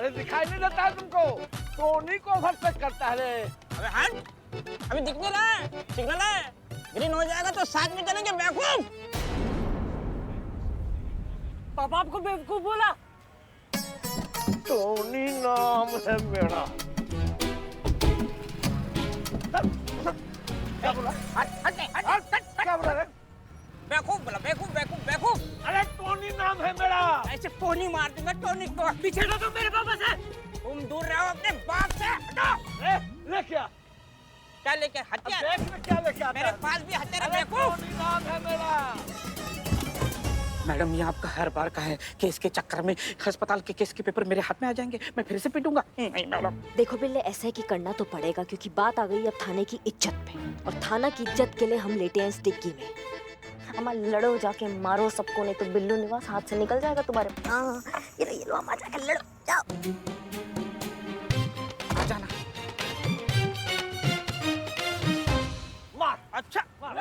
अरे दिखाई नहीं देता है तुमको? टोनी को ओवरटेक करता है रे। अबे हट, अभी दिख नहीं रहा है, सिग्नल है, ग्रीन हो जाएगा तो साथ में चलेंगे बेवकूफ। पापा आपको बेवकूफ बोला? टोनी नाम है मेरा। क्या बोला? क्या बोला रे? बेवकूफ बोला, बेवकूफ बेवकूफ बेवकूफ। अरे टोनी नाम है मेरा। ऐसे टोनी मार दूंगा, टोनी को। पीछे हटो तुम मेरे पापा से। तुम दूर रहो अपने बाप से, हटो। ले क्या? क्या लेके? हथियार? देख में क्या लेके आता है? मेरे पास भी हथियार है अरे बेवकूफ। टोनी नाम है मेरा। मैडम, ये आपका हर बार का है कि इसके चक्कर में अस्पताल के केस के पेपर मेरे हाथ में आ जाएंगे, मैं फिर से पिटूंगा। नहीं मैडम। देखो बिल्ले, ऐसा है कि करना तो पड़ेगा क्योंकि बात आ गई अब थाने की इज्जत पे, और थाना की इज्जत के लिए हम लेटे हैं इस डिग्गी में। अम्मा लड़ो, जाके मारो सबको, नहीं तो बिल्लू निवास हाथ से निकल जाएगा तुम्हारे। हाँ, ये लो अम्मा, जाके लड़ो, जाओ। आ जाना। मार। अच्छा मार।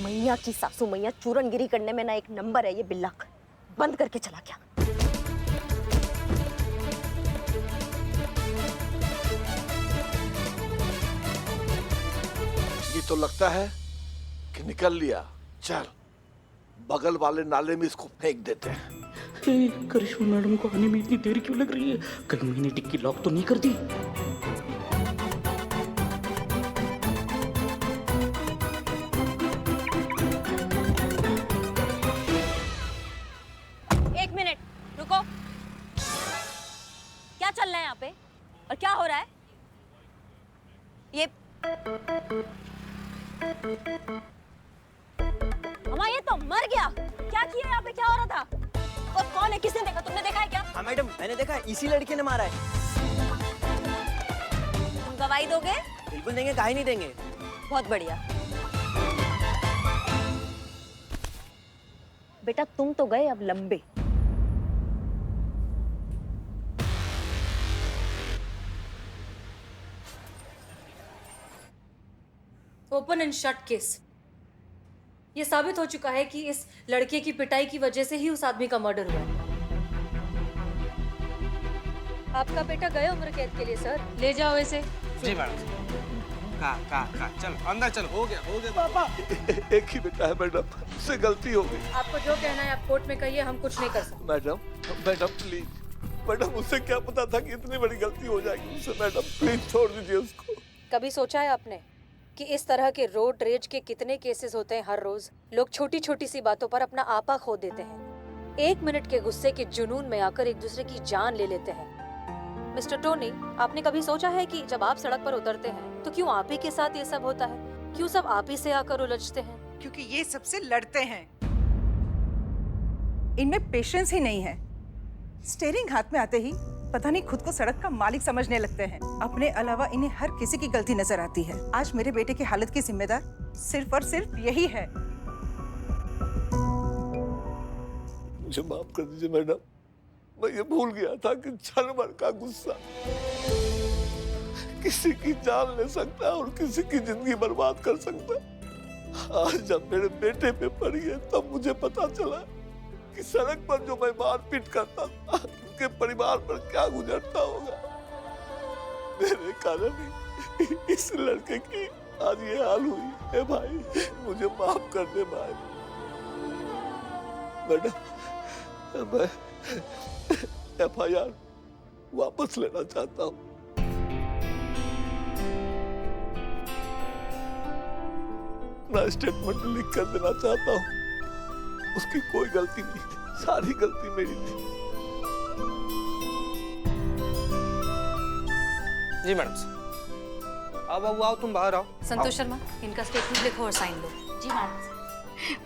मैया की सासू मैया चूरनगिरी करने में ना एक नंबर है ये बिल्ला, बंद करके चला गया। ये तो लगता है कि निकल लिया। चल बगल वाले नाले में इसको फेंक देते हैं। करिश्मा मैडम को आने में इतनी देर क्यों लग रही है? कहीं मैंने टिक्की लॉक तो नहीं कर दी? एक मिनट रुको, क्या चल रहा है यहाँ पे और क्या हो रहा है? ये अम्मा, ये तो मर गया। क्या किया यहाँ पे? क्या हो रहा था? और कौन है? किसने देखा? तुमने देखा है क्या? हाँ मैडम, मैंने देखा है, इसी लड़के ने मारा है। तुम गवाही दोगे? बिल्कुल देंगे, काहे नहीं देंगे। बहुत बढ़िया। बेटा तुम तो गए अब लंबे। Open and shut case. ये साबित हो चुका है कि इस लड़के की पिटाई की वजह से ही उस आदमी का मर्डर हुआ है। आपका बेटा गया उम्र कैद के लिए सर, ले जाओ इसे। जी मैडम। का चल अंदर चल। हो गया पापा। एक ही बेटा है मैडम, उससे गलती हो गई। आपको जो कहना है आप कोर्ट में कहिए, हम कुछ नहीं कर सकते। Madam please. मैडम उससे क्या पता था कि इतनी बड़ी गलती हो जाएगी उससे। मैडम प्लीज छोड़ दीजिए उसको। कभी सोचा है आपने कि इस तरह के रोड रेज के कितने केसेस होते हैं हर रोज? लोग छोटी छोटी सी बातों पर अपना आपा खो देते हैं, एक मिनट के गुस्से के जुनून में आकर एक दूसरे की जान ले लेते हैं। मिस्टर टोनी, आपने कभी सोचा है कि जब आप सड़क पर उतरते हैं तो क्यों आप ही के साथ ये सब होता है? क्यों सब आप ही से आकर उलझते हैं? क्योंकि ये सबसे लड़ते हैं, इनमें पेशेंस ही नहीं है। स्टीयरिंग हाथ में आते ही पता नहीं खुद को सड़क का मालिक समझने लगते हैं। अपने अलावा इन्हें हर किसी की गलती नजर आती है। आज मेरे बेटे की हालत की जिम्मेदार सिर्फ और सिर्फ यही है। मुझे माफ कर दीजिए मैडम, मैं ये भूल गया था कि क्षण भर का गुस्सा किसी की जान ले सकता है और किसी की जिंदगी बर्बाद कर सकता है। आज जब मेरे बेटे पे पड़ी है तब मुझे पता चला कि सड़क पर जो मैं मारपीट करता था उनके परिवार पर क्या गुजरता होगा। मेरे कारण ही इस लड़के की आज ये हाल हुई है। भाई मुझे माफ कर दे भाई। मैडम मैं FIR वापस लेना चाहता हूँ। अपना स्टेटमेंट लिख कर देना चाहता हूँ। उसकी कोई गलती नहीं थी, सारी गलती मेरी थी। जी मैडम। अब आओ तुम बाहर आओ। संतोष शर्मा, इनका स्टेटमेंट लिखो और साइन लो। जी मैडम।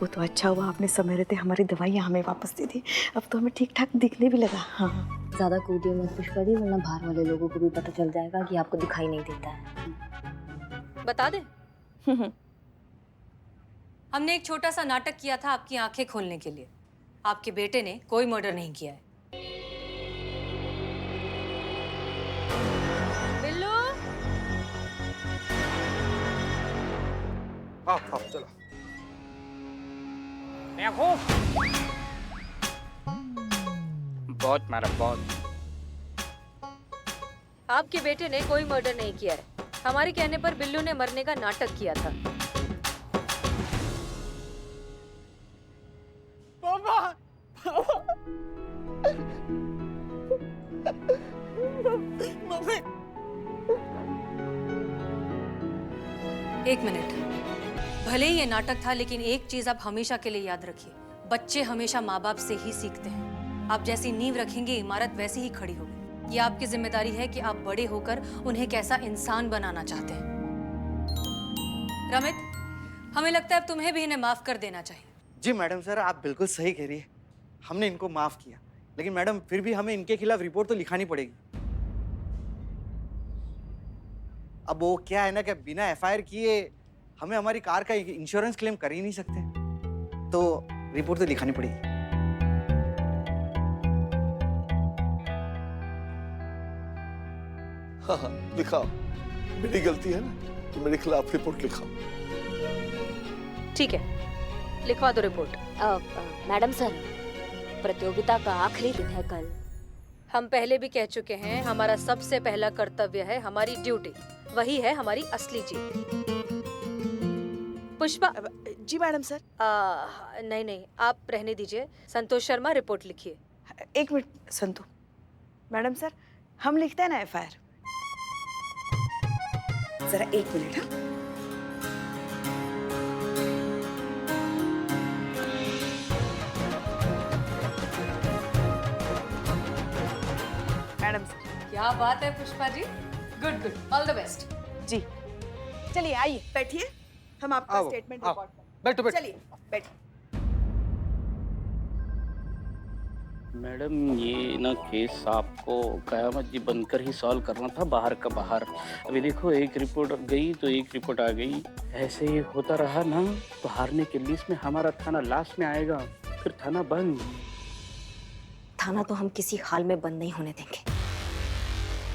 वो तो अच्छा हुआ आपने समय रहते हमारी दवाइयाँ हमें वापस दे दी। अब तो हमें ठीक ठाक दिखने भी लगा। हाँ ज्यादा कूदिए मत पुष्पा जी, वरना बाहर वाले लोगों को भी पता चल जाएगा कि आपको दिखाई नहीं देता है। बता दे। हमने एक छोटा सा नाटक किया था आपकी आंखें खोलने के लिए। आपके बेटे ने कोई मर्डर नहीं किया है। बिल्लू, आओ चलो। बहुत मारा, बहुत। आपके बेटे ने कोई मर्डर नहीं किया है। हमारे कहने पर बिल्लू ने मरने का नाटक किया था। एक मिनट, भले ही ये नाटक था, लेकिन एक चीज आप हमेशा के लिए याद रखिए, बच्चे हमेशा माँ बाप से ही सीखते हैं। आप जैसी नींव रखेंगे इमारत वैसी ही खड़ी होगी। ये आपकी जिम्मेदारी है कि आप बड़े होकर उन्हें कैसा इंसान बनाना चाहते हैं। रमित, हमें लगता है अब तुम्हें भी इन्हें माफ कर देना चाहिए। जी मैडम सर, आप बिल्कुल सही कह रही है। हमने इनको माफ किया, लेकिन मैडम फिर भी हमें इनके खिलाफ रिपोर्ट तो लिखानी पड़ेगी। अब वो क्या है ना कि बिना एफआईआर किए हमें हमारी कार का इंश्योरेंस क्लेम कर ही नहीं सकते, तो रिपोर्ट तो लिखानी पड़ेगी। हाँ हाँ लिखाओ, मेरी गलती है ना, तो मेरे खिलाफ रिपोर्ट लिखाओ। ठीक है, लिखवा दो रिपोर्ट। मैडम सर, प्रतियोगिता का आखिरी दिन है कल। हम पहले भी कह चुके हैं, हमारा सबसे पहला कर्तव्य है हमारी ड्यूटी, वही है हमारी असली जीत। पुष्पा। जी मैडम सर। नहीं नहीं, आप रहने दीजिए। संतोष शर्मा, रिपोर्ट लिखिए। एक मिनट संतु। मैडम सर, हम लिखते हैं ना एफआईआर। जरा एक मिनट। हाँ, मैडम सर। क्या बात है Pushpa ji, good good, all the best. जी चलिए आइए बैठिए, हम आपका आओ, स्टेटमेंट आओ, रिकॉर्ड करें। बैठो बैठो। चलिए बैठिए। मैडम ये ना केस आपको कयामत जी बनकर ही सॉल्व करना था, बाहर का बाहर। अभी देखो, एक रिपोर्ट गई तो एक रिपोर्ट आ गई। ऐसे ही होता रहा ना तो हारने के लिस्ट में हमारा थाना लास्ट में आएगा, फिर थाना बंद। थाना तो हम किसी हाल में बंद नहीं होने देंगे।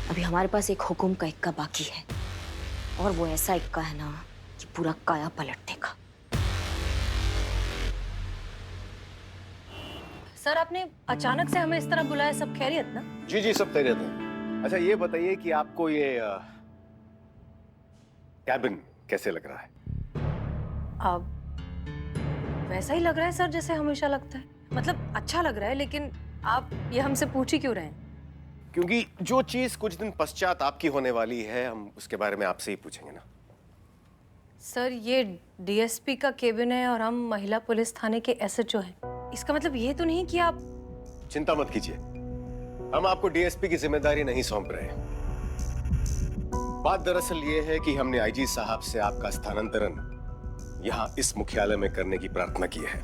अभी हमारे पास एक हुक्म का इक्का बाकी है, और वो ऐसा इक्का है ना कि पूरा काया पलट देगा। सर, आपने अचानक से हमें इस तरह बुलाया, सब खैरियत ना? जी जी सब खैरियत है। अच्छा ये बताइए कि आपको ये कैबिन कैसे लग रहा है? अब वैसा ही लग रहा है सर जैसे हमेशा लगता है। मतलब अच्छा लग रहा है, लेकिन आप ये हमसे पूछ ही क्यों रहे हैं? क्योंकि जो चीज कुछ दिन पश्चात आपकी होने वाली है, हम उसके बारे में आपसे ही पूछेंगे ना। सर, ये डीएसपी का केबिन है और हम महिला पुलिस थाने के एसएचओ हैं। इसका मतलब ये तो नहीं कि आप... चिंता मत कीजिए, हम आपको डीएसपी की जिम्मेदारी नहीं सौंप रहे हैं। बात दरअसल ये है कि हमने आईजी साहब से आपका स्थानांतरण यहाँ इस मुख्यालय में करने की प्रार्थना की है।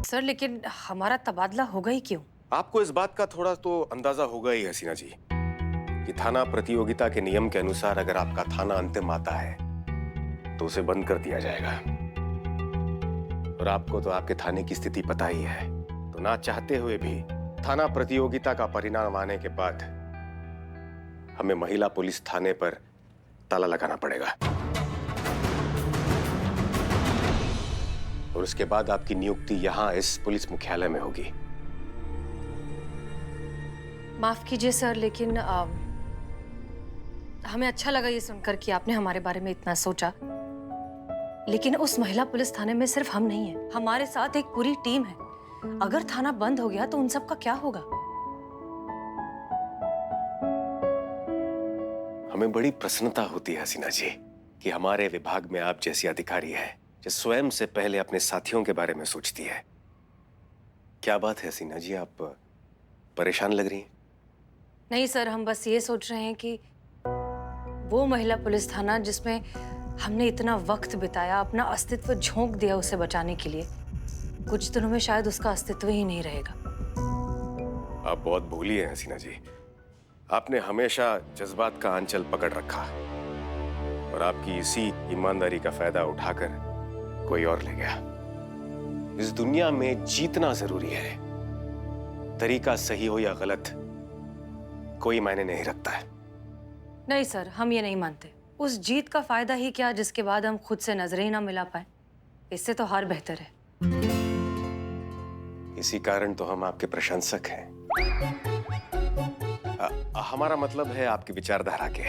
सर, लेकिन हमारा तबादला होगा ही क्यों? आपको इस बात का थोड़ा तो अंदाजा होगा ही हसीना जी, कि थाना प्रतियोगिता के नियम के अनुसार अगर आपका थाना अंतिम आता है तो उसे बंद कर दिया जाएगा। और आपको तो आपके थाने की स्थिति पता ही है, तो ना चाहते हुए भी थाना प्रतियोगिता का परिणाम आने के बाद हमें महिला पुलिस थाने पर ताला लगाना पड़ेगा। और उसके बाद आपकी नियुक्ति यहाँ इस पुलिस मुख्यालय में होगी। माफ कीजिए सर, लेकिन हमें अच्छा लगा ये सुनकर कि आपने हमारे बारे में इतना सोचा, लेकिन उस महिला पुलिस थाने में सिर्फ हम नहीं हैं, हमारे साथ एक पूरी टीम है। अगर थाना बंद हो गया तो उन सब का क्या होगा? हमें बड़ी प्रसन्नता होती है हसीना जी कि हमारे विभाग में आप जैसी अधिकारी है जो स्वयं से पहले अपने साथियों के बारे में सोचती है। क्या बात है हसीना जी, आप परेशान लग रही हैं? नहीं सर, हम बस ये सोच रहे हैं कि वो महिला पुलिस थाना जिसमें हमने इतना वक्त बिताया, अपना अस्तित्व झोंक दिया उसे बचाने के लिए, कुछ दिनों में शायद उसका अस्तित्व ही नहीं रहेगा। आप बहुत भोली हैं हसीना जी, आपने हमेशा जज्बात का आंचल पकड़ रखा और आपकी इसी ईमानदारी का फायदा उठाकर कोई और ले गया। इस दुनिया में जीतना जरूरी है, तरीका सही हो या गलत कोई मायने नहीं रखता है। नहीं सर, हम ये नहीं मानते। उस जीत का फायदा ही क्या जिसके बाद हम खुद से नजरें ही ना मिला पाए। इससे तो हार बेहतर है। इसी कारण तो हम आपके प्रशंसक हैं। हमारा मतलब है आपकी विचारधारा के।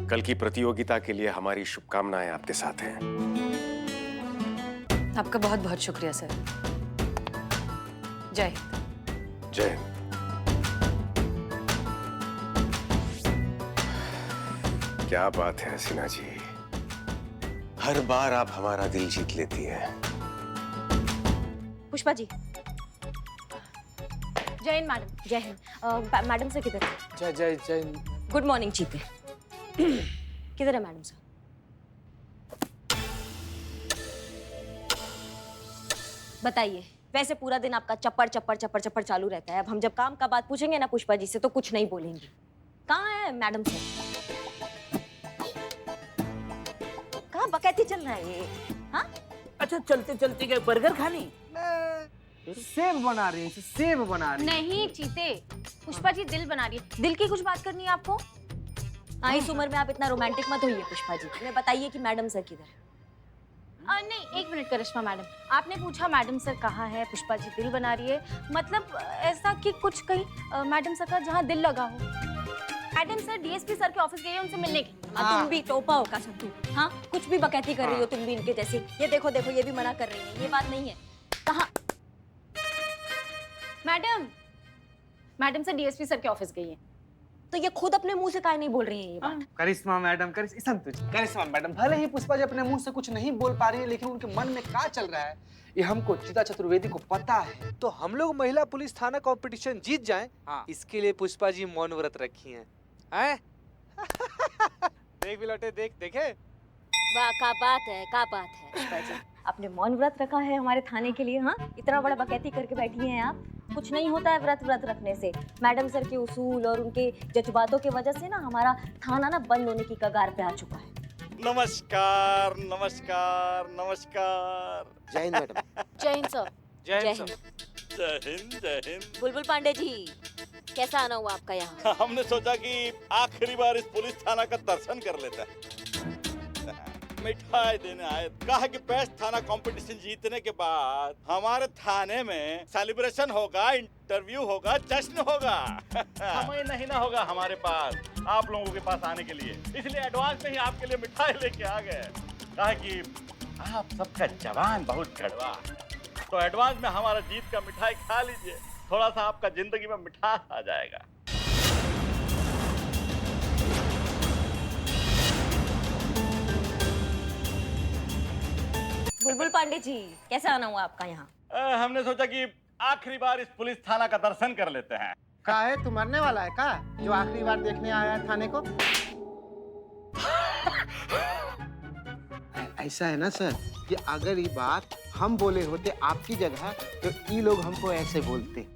कल की प्रतियोगिता के लिए हमारी शुभकामनाएं आपके साथ हैं। आपका बहुत बहुत शुक्रिया सर। जय हिंद। जय हिंद। क्या बात है हसीना जी, हर बार आप हमारा दिल जीत लेती हैं। पुष्पा जी। जय हिंद मैडम। जय हिंद। मैडम सर किधर है? जय जय जय। गुड मॉर्निंग चीते। किधर है मैडम सर? बताइए, वैसे पूरा दिन आपका चप्पड़ चप्पड़ चप्पड़ चप्पड़ चालू रहता है। अब हम जब काम का बात पूछेंगे ना पुष्पा जी से तो कुछ नहीं बोलेंगी। कहाँ है मैडम सर? कहाँ बकैती चल रहा है ये? हाँ? अच्छा चलते चलते गए बर्गर खानी? सेब बना रही है, सेब बना रही है। नहीं चीते, पुष्पा जी दिल बना रही है। दिल की कुछ बात करनी है आपको? हाँ, इस उम्र में आप इतना रोमांटिक मत होइए पुष्पा जी। हमें बताइए कि मैडम सर किधर है? नहीं, एक मिनट करिश्मा मैडम, आपने पूछा मैडम सर कहाँ है, पुष्पा जी दिल बना रही है, मतलब ऐसा कि कुछ कहीं मैडम सर का जहाँ दिल लगा हो। मैडम सर डीएसपी सर के ऑफिस गए हैं उनसे मिलने के लिए। तुम भी टोपा हो का सत्तू। हाँ, कुछ भी बकैती कर रही हो तुम भी इनके जैसे। ये देखो देखो, ये भी मना कर रही है। ये बात नहीं है। कहाँ? मैडम सर डीएसपी सर के ऑफिस गई है। तो ये खुद अपने मुंह से काहे नहीं बोल रही है ये बात? करिश्मा मैडम, करिश्मा मैडम, भले ही पुष्पा जी अपने मुंह से कुछ नहीं बोल पा रही है, लेकिन उनके मन में क्या चल रहा है ये हमको चिता चतुर्वेदी को पता है। तो हम लोग महिला पुलिस थाना कंपटीशन जीत जाएं, इसके लिए पुष्पा जी मौन व्रत रखी हैं। हैं? देख बिलोटे, देखे? वाह, क्या बात है, क्या बात है पुष्पा जी। आपने मौन व्रत रखा है हमारे थाने के लिए। हाँ, इतना बड़ा बकैती करके बैठी हैं आप। कुछ नहीं होता है व्रत रखने से। मैडम सर के उसूल और उनके जज्बातों की वजह से ना हमारा थाना ना बंद होने की कगार पे आ चुका है। नमस्कार नमस्कार नमस्कार। जय हिंद मैडम। जय हिंद सर। जय जय हिंद हिंद। सर। जय हिंद जय हिंद। बुलबुल पांडे जी, कैसा आना हुआ आपका यहाँ? हमने सोचा कि आखिरी बार इस पुलिस थाना का दर्शन कर लेते हैं। मिठाई देने आए। कहा कि बेस्ट थाना कंपटीशन जीतने के बाद हमारे थाने में सेलिब्रेशन होगा, इंटरव्यू होगा, जश्न होगा। समय नहीं ना होगा हमारे पास आप लोगों के पास आने के लिए, इसलिए एडवांस में ही आपके लिए मिठाई लेके आ गए। कहा कि आप सबका जवान बहुत कड़वा, तो एडवांस में हमारा जीत का मिठाई खा लीजिए, थोड़ा सा आपका जिंदगी में मिठास आ जाएगा। बुलबुल पांडे जी, कैसा आना हुआ आपका यहाँ? हमने सोचा कि आखिरी बार इस पुलिस थाना का दर्शन कर लेते हैं। का है, तू मरने वाला है का, जो आखिरी बार देखने आया है थाने को? ऐसा है ना सर कि अगर ये बात हम बोले होते आपकी जगह तो ये लोग हमको ऐसे बोलते।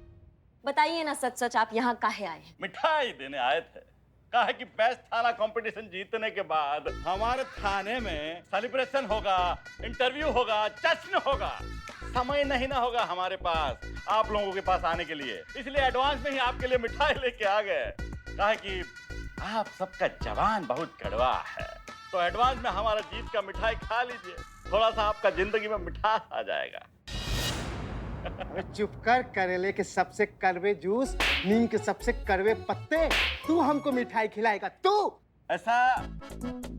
बताइए ना सच सच, आप यहाँ काहे आए हैं? मिठाई देने आए थे। कहा कि बेस्ट थाना कंपटीशन जीतने के बाद हमारे थाने में सेलिब्रेशन होगा, इंटरव्यू होगा, जश्न होगा। समय नहीं ना होगा हमारे पास आप लोगों के पास आने के लिए, इसलिए एडवांस में ही आपके लिए मिठाई लेके आ गए। कहा कि आप सबका जवान बहुत कड़वा है, तो एडवांस में हमारा जीत का मिठाई खा लीजिए, थोड़ा सा आपका जिंदगी में मिठास आ जाएगा। चुप कर, करेले के सबसे कड़वे जूस, नीम के सबसे कड़वे पत्ते, तू हमको मिठाई खिलाएगा तू? ऐसा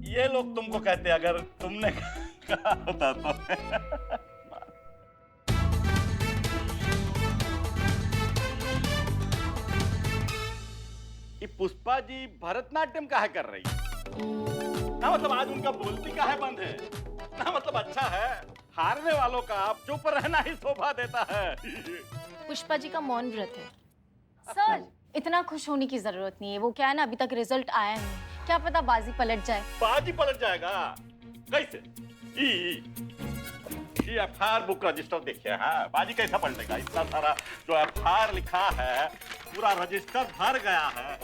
ये लोग तुमको कहते, अगर तुमने कहा होता तो। ये पुष्पा जी भरतनाट्यम काहे कर रही है? ना मतलब आज उनका बोलती काहे बंद है? ना मतलब अच्छा है, हारने वालों का आप चुप रहना ही शोभा देता है। पुष्पा जी का मौन व्रत है। सर, इतना खुश होने की जरूरत नहीं है। वो क्या है ना, अभी तक रिजल्ट आया नहीं, क्या पता बाजी पलट जाए। बाजी पलट जाएगा कैसे? ये एफआईआर बुक रजिस्टर देखिए। हाँ, बाजी कैसा पलटेगा? इतना सारा जो एफआईआर लिखा है पूरा रजिस्टर भर गया है।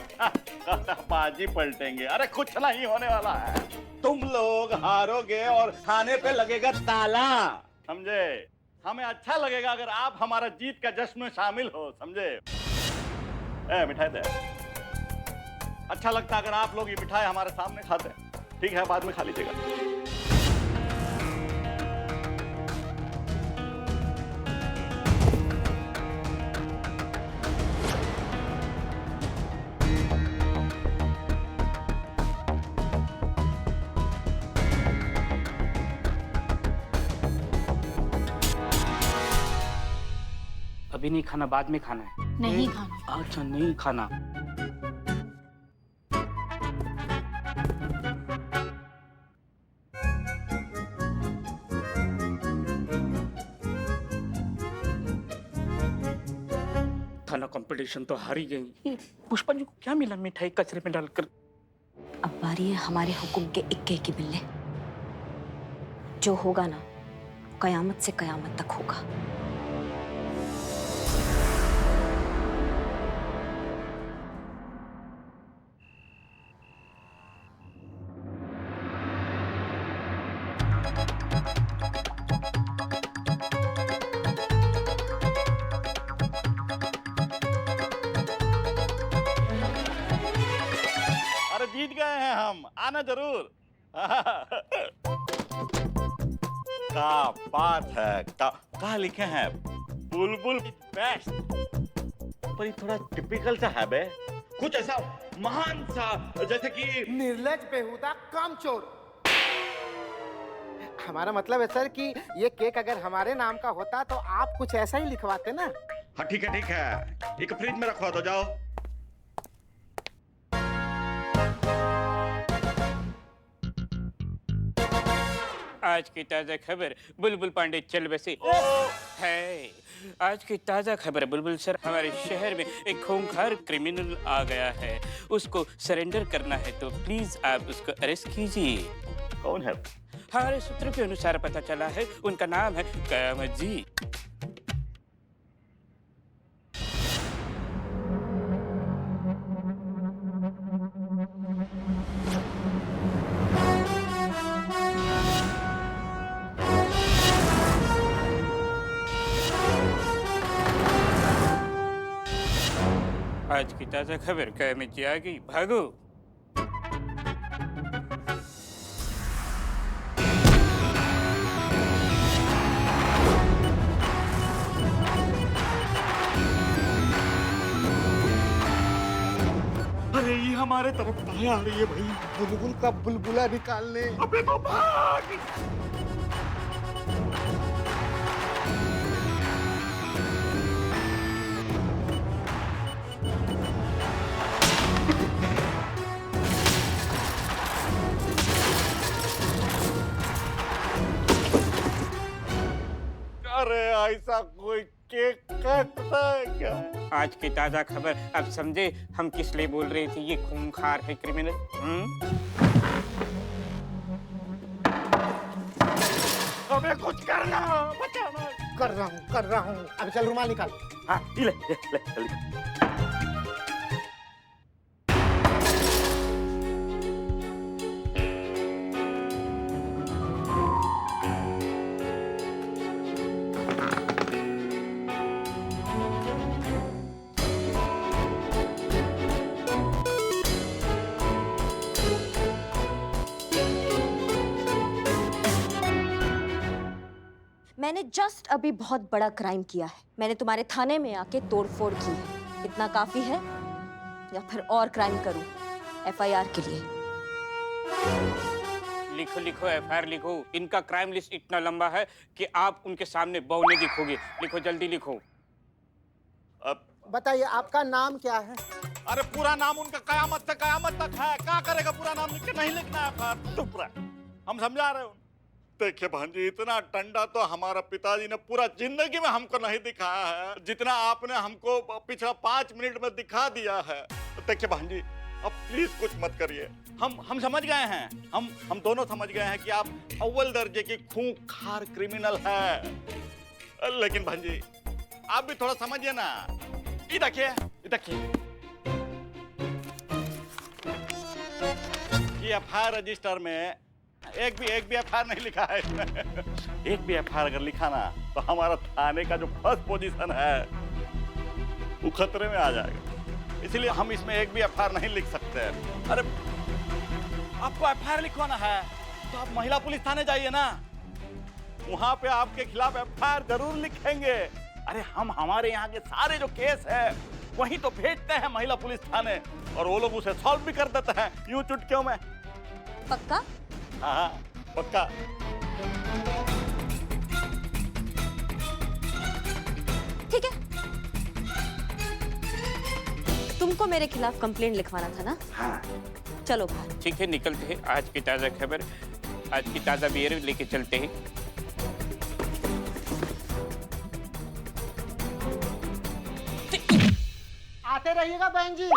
बाजी पलटेंगे? अरे कुछ नहीं होने वाला है। तुम लोग हारोगे और थाने पे लगेगा ताला, समझे? हमें अच्छा लगेगा अगर आप हमारा जीत का जश्न में शामिल हो, समझे? मिठाई दे। अच्छा लगता अगर आप लोग ये मिठाई हमारे सामने खाते। ठीक है, बाद में खा लीजिएगा। अभी नहीं खाना, बाद में खाना है। नहीं खाना। अच्छा, नहीं खाना। थाना कंपटीशन तो हार ही गई। पुष्पा जी को क्या मिला मिठाई कचरे में डालकर? अब बारी है हमारे हुक्म के इक्के की बिल्ले। जो होगा ना, कयामत से कयामत तक होगा। अरे जीत गए हैं हम, आना जरूर। क्या बात है, कहाँ लिखे हैं बुलबुल बेस्ट, पर ये थोड़ा टिपिकल सा है बे, कुछ ऐसा महान सा जैसे कि निर्लज, बेहुदा, कामचोर। हमारा मतलब है सर कि ये केक अगर हमारे नाम का होता तो आप कुछ ऐसा ही लिखवाते ना। हाँ ठीक है ठीक है, एक फ्रिज में रखवा दो, जाओ। आज की ताजा खबर, बुलबुल पांडे चल बसे है। आज की ताजा खबर बुलबुल सर, हमारे शहर में एक खूंखार क्रिमिनल आ गया है, उसको सरेंडर करना है, तो प्लीज आप उसको अरेस्ट कीजिए। कौन है? हमारे सूत्रों के अनुसार पता चला है, उनका नाम है कयामत जी। आज की ताजा खबर, कयामत जी आ गई, भागो। अरे ये हमारे तरफ कहाँ आ रही है भाई? बुलबुल का बुलबुला निकालने। अबे तो भाग! अरे ऐसा कोई केक काटता है क्या? आज की ताजा खबर, अब समझे हम किस लिए बोल रहे थे ये खूंखार है क्रिमिनल। हमें कुछ करना, बचाना। कर रहा हूँ। अब चल रुमाल निकाल। हाँ, ले। मैंने जस्ट अभी बहुत बड़ा क्राइम किया है। मैंने तुम्हारे थाने में आके तोड़फोड़ की है। इतना काफी है या फिर और क्राइम करूं एफआईआर के लिए? लिखो एफआईआर लिखो। इनका क्राइम लिस्ट इतना लंबा है कि आप उनके सामने बौने दिखोगे। लिखो, जल्दी लिखो। अब बताइए आपका नाम क्या है? अरे पूरा नाम उनका कयामत से कयामत तक है। क्या करेगा पूरा नाम लिख के? नहीं लिखना है। चुप रह, हम समझा रहे हैं। देखिए भांजी, इतना टंडा तो हमारा पिताजी ने पूरा जिंदगी में हमको नहीं दिखाया है जितना आपने हमको पिछला 5 मिनट में दिखा दिया है। देखिए भांजी, अब प्लीज कुछ मत करिए। हम समझ गए हैं, हम दोनों समझ गए हैं कि आप अव्वल दर्जे की खूंखार क्रिमिनल है। लेकिन भांजी आप भी थोड़ा समझिए ना। ये देखिए, ये एफआईआर रजिस्टर में एक भी एफआईआर नहीं लिखा है इसमें। एक भी एफआईआर अगर लिखा ना तो हमारा थाने का जो फर्स्ट पोजीशन है वो खतरे में आ जाएगा। इसलिए हम इसमें एक भी एफआईआर नहीं लिख सकते। अरे आपको एफआईआर लिखवाना है तो आप महिला पुलिस थाने जाइए ना, वहां पे आपके खिलाफ एफआईआर जरूर लिखेंगे। अरे हम हमारे यहाँ के सारे जो केस है वही तो भेजते हैं महिला पुलिस थाने, और वो लोग उसे सॉल्व भी कर देते हैं यूं चुटकियों में। पक्का? हाँ पक्का। ठीक है, तुमको मेरे खिलाफ कंप्लेंट लिखवाना था ना? हाँ। चलो बाहर। ठीक है, निकलते हैं। आज की ताज़ा खबर, आज की ताज़ा बियर लेके चलते हैं। आते रहिएगा बहन जी।